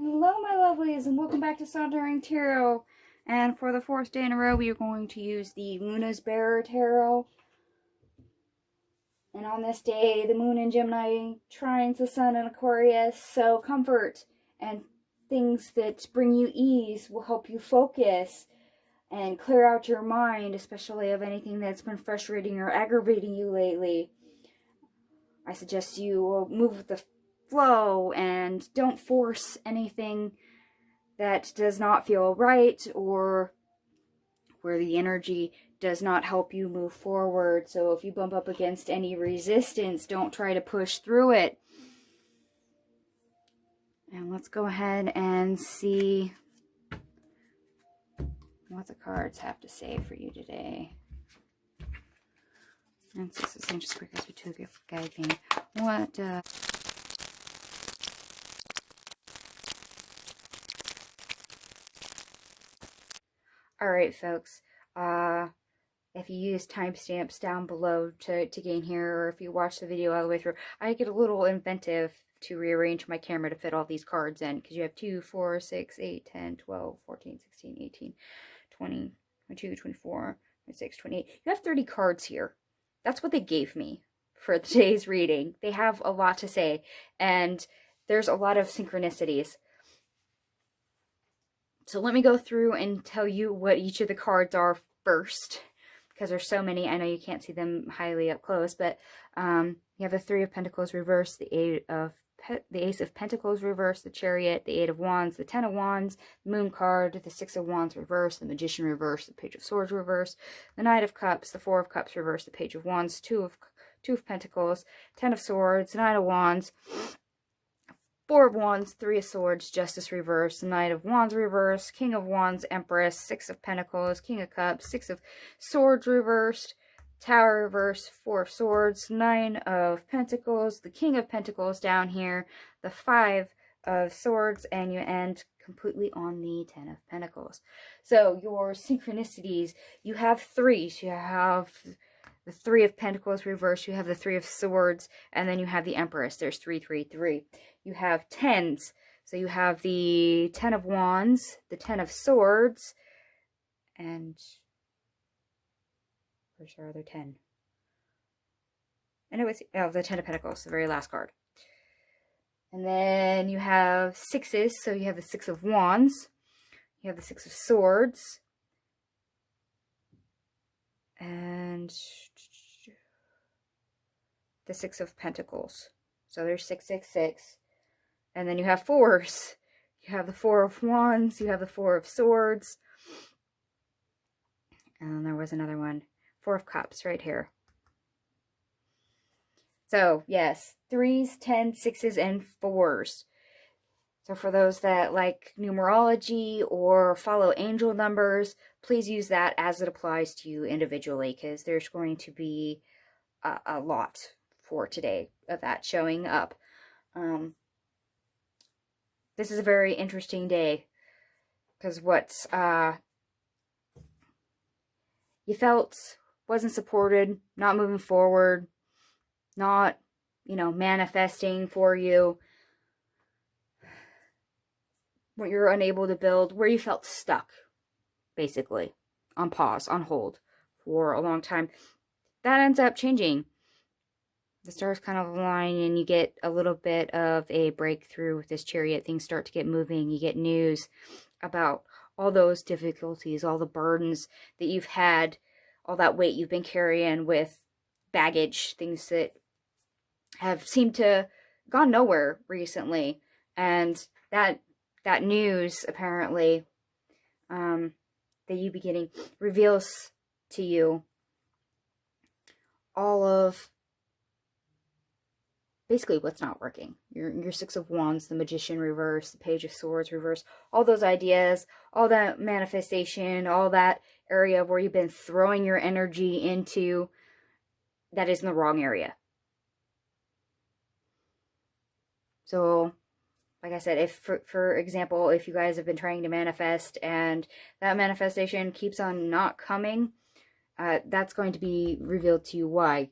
Hello, my lovelies, and welcome back to Sauntering Tarot. And for the fourth day in a row, we are going to use the Luna's Bearer Tarot. And on this day, the moon in Gemini trines the sun in Aquarius, so comfort and things that bring you ease will help you focus and clear out your mind, especially of anything that's been frustrating or aggravating you lately. I suggest you move with the flow and don't force anything that does not feel right or where the energy does not help you move forward. So if you bump up against any resistance, don't try to push through it. And let's go ahead and see what the cards have to say for you today. And this is interesting because we took it for guiding. What Alright, folks. If you use timestamps down below to gain here, or if you watch the video all the way through, I get a little inventive to rearrange my camera to fit all these cards in, because you have 2, 4, 6, 8, 10, 12, 14, 16, 18, 20, 22, 24, 26, 28. You have 30 cards here. That's what they gave me for today's reading. They have a lot to say, and there's a lot of synchronicities. So let me go through and tell you what each of the cards are first, because there's so many. I know you can't see them highly up close, but you have the Three of Pentacles reversed, the Ace of Pentacles reversed, the Chariot, the Eight of Wands, the Ten of Wands, the Moon card, the Six of Wands reversed, the Magician reversed, the Page of Swords reversed, the Knight of Cups, the Four of Cups reversed, the Page of Wands, Two of Pentacles, Ten of Swords, Knight of Wands, Four of Wands, Three of Swords, Justice reversed, Knight of Wands reversed, King of Wands, Empress, Six of Pentacles, King of Cups, Six of Swords reversed, Tower reversed, Four of Swords, Nine of Pentacles, the King of Pentacles down here, the Five of Swords, and you end completely on the Ten of Pentacles. So your synchronicities, you have threes. You have the Three of Pentacles reversed, you have the Three of Swords, and then you have the Empress. There's 3, 3, 3. You have tens. So you have the Ten of Wands, the Ten of Swords, and where's our other 10? And it was the Ten of Pentacles, the very last card. And then you have sixes, so you have the Six of Wands, you have the Six of Swords, and the Six of Pentacles. So there's 6, 6, 6. And then you have fours. You have the Four of Wands, you have the Four of Swords, and then there was another one, Four of Cups right here. So yes, threes, 10, sixes, and fours. So for those that like numerology or follow angel numbers, please use that as it applies to you individually, because there's going to be a lot for today of that showing up. This is a very interesting day, because what you felt wasn't supported, not moving forward, not, manifesting for you, what you're unable to build, where you felt stuck, basically, on pause, on hold for a long time, that ends up changing. The stars kind of align and you get a little bit of a breakthrough with this Chariot. Things start to get moving. You get news about all those difficulties, all the burdens that you've had, all that weight you've been carrying with baggage, things that have seemed to gone nowhere recently. And that news, apparently, that you be getting reveals to you all of basically what's not working. Your Six of Wands, the Magician reverse, the Page of Swords reverse, all those ideas, all that manifestation, all that area where you've been throwing your energy into, that is in the wrong area. So, like I said, if, for example, if you guys have been trying to manifest and that manifestation keeps on not coming, that's going to be revealed to you why.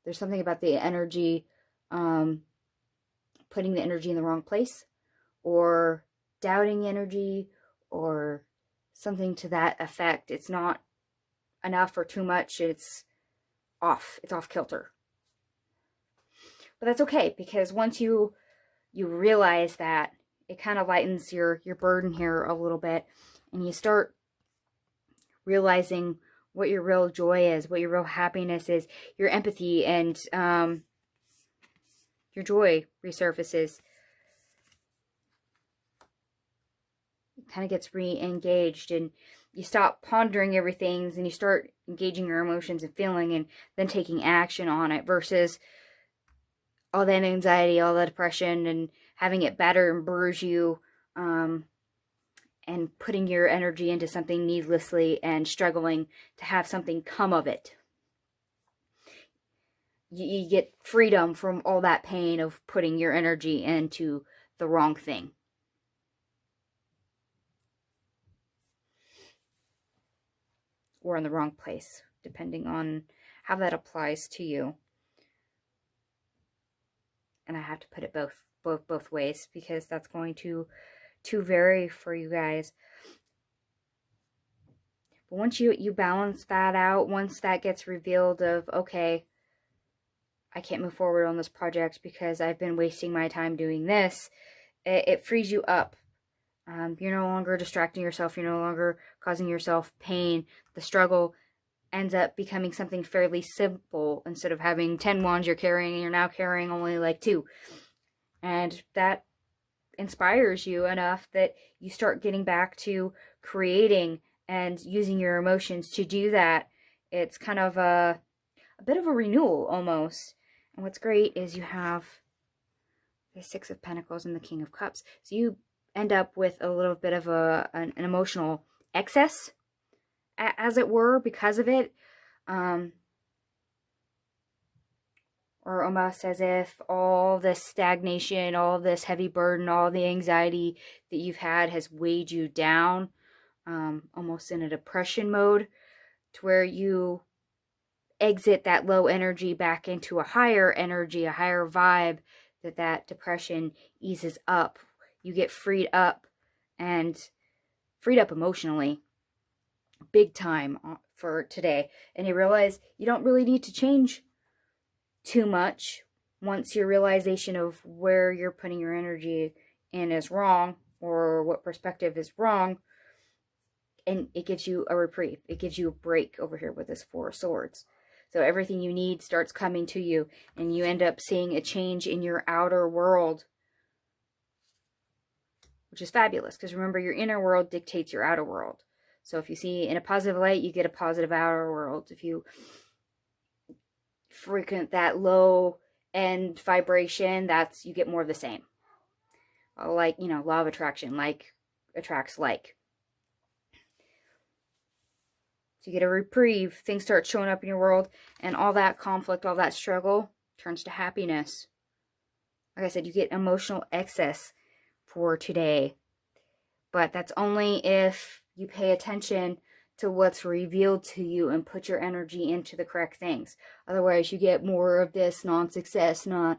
There's something about the energy, putting the energy in the wrong place, or doubting energy or something to that effect. It's not enough or too much. It's off. It's off kilter. But that's okay, because once you realize that, it kind of lightens your burden here a little bit, and you start realizing what your real joy is, what your real happiness is, your empathy and your joy resurfaces. It kind of gets re-engaged, and you stop pondering everything and you start engaging your emotions and feeling and then taking action on it, versus all that anxiety, all that depression, and having it batter and bruise you, and putting your energy into something needlessly and struggling to have something come of it. You get freedom from all that pain of putting your energy into the wrong thing. Or in the wrong place, depending on how that applies to you. And I have to put it both ways, because that's going to vary for you guys. But once you balance that out, once that gets revealed of, okay, I can't move forward on this project because I've been wasting my time doing this, it frees you up. You're no longer distracting yourself. You're no longer causing yourself pain. The struggle ends up becoming something fairly simple. Instead of having 10 wands you're carrying, you're now carrying only like 2. And that inspires you enough that you start getting back to creating and using your emotions to do that. It's kind of a bit of a renewal almost. And what's great is you have the 6 of Pentacles and the King of Cups. So you end up with a little bit of an emotional excess, as it were, because of it. Or almost as if all this stagnation, all this heavy burden, all the anxiety that you've had has weighed you down, almost in a depression mode, to where you exit that low energy back into a higher energy, a higher vibe, that depression eases up. You get freed up, and freed up emotionally, big time for today. And you realize you don't really need to change too much once your realization of where you're putting your energy in is wrong, or what perspective is wrong. And it gives you a reprieve. It gives you a break over here with this 4 of Swords. So everything you need starts coming to you, and you end up seeing a change in your outer world, which is fabulous, because remember, your inner world dictates your outer world. So if you see in a positive light, you get a positive outer world. If you frequent that low end vibration, you get more of the same. Like, law of attraction, like attracts like. So you get a reprieve, things start showing up in your world, and all that conflict, all that struggle turns to happiness. Like I said, you get emotional excess for today. But that's only if you pay attention to what's revealed to you and put your energy into the correct things. Otherwise, you get more of this non-success, not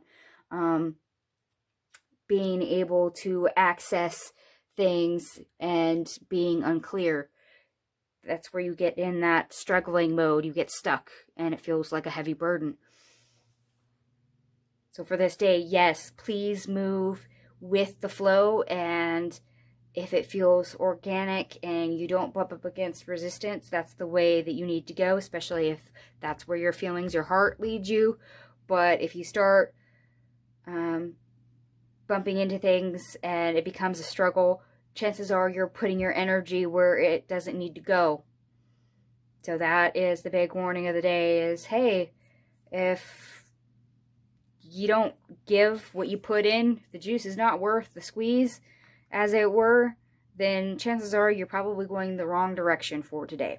being able to access things and being unclear. That's where you get in that struggling mode. You get stuck, and it feels like a heavy burden. So for this day, yes, please move with the flow, and if it feels organic and you don't bump up against resistance, that's the way that you need to go, especially if that's where your feelings, your heart leads you. But if you start bumping into things and it becomes a struggle, chances are you're putting your energy where it doesn't need to go. So that is the big warning of the day is, hey, if you don't give what you put in, the juice is not worth the squeeze, as it were, then chances are you're probably going the wrong direction for today.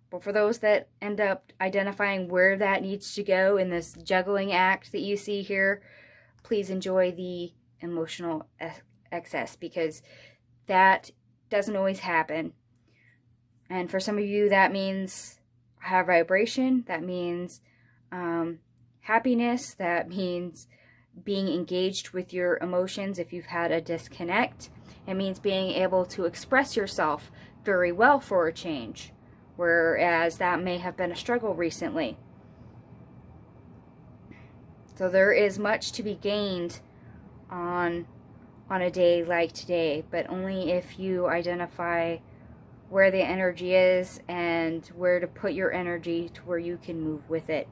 But for those that end up identifying where that needs to go in this juggling act that you see here, please enjoy the emotional excess, because that doesn't always happen. And for some of you, that means high vibration, that means happiness, that means being engaged with your emotions if you've had a disconnect. It means being able to express yourself very well for a change, whereas that may have been a struggle recently. So there is much to be gained on a day like today, but only if you identify where the energy is and where to put your energy to where you can move with it.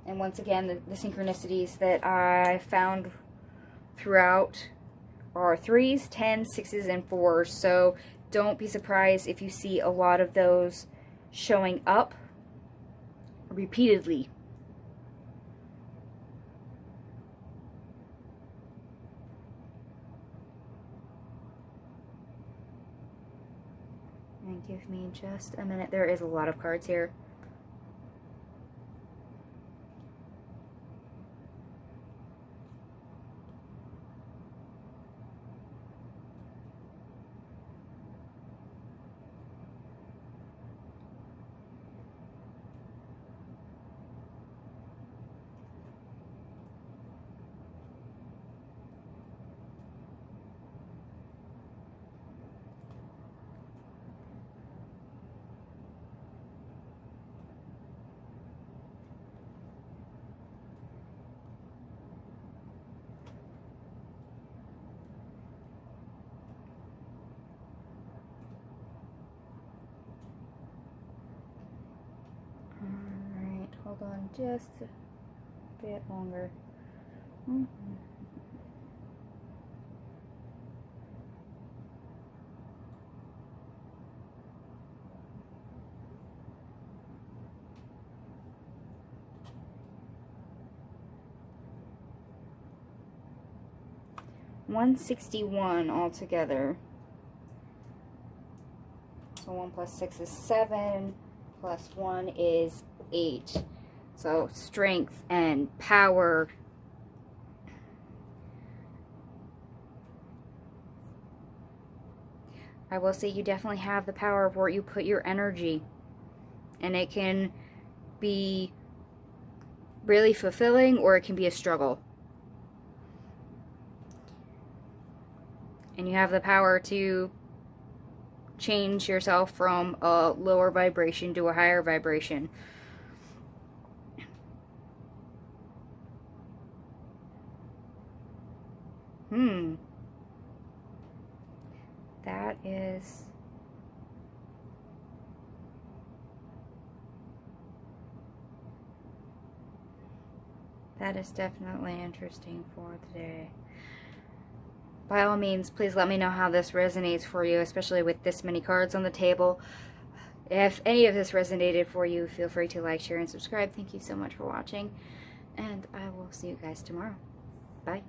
And once again, the synchronicities that I found throughout are 3s, 10s, 6s, and 4s. So don't be surprised if you see a lot of those showing up repeatedly. And give me just a minute. There is a lot of cards here. Alright, hold on just a bit longer. Mm-hmm. $161 altogether. So 1 plus 6 is 7, plus 1 is 8. So strength and power. I will say you definitely have the power of where you put your energy. And it can be really fulfilling or it can be a struggle. And you have the power to change yourself from a lower vibration to a higher vibration. That is... that is definitely interesting for today. By all means, please let me know how this resonates for you, especially with this many cards on the table. If any of this resonated for you, feel free to like, share, and subscribe. Thank you so much for watching, and I will see you guys tomorrow. Bye.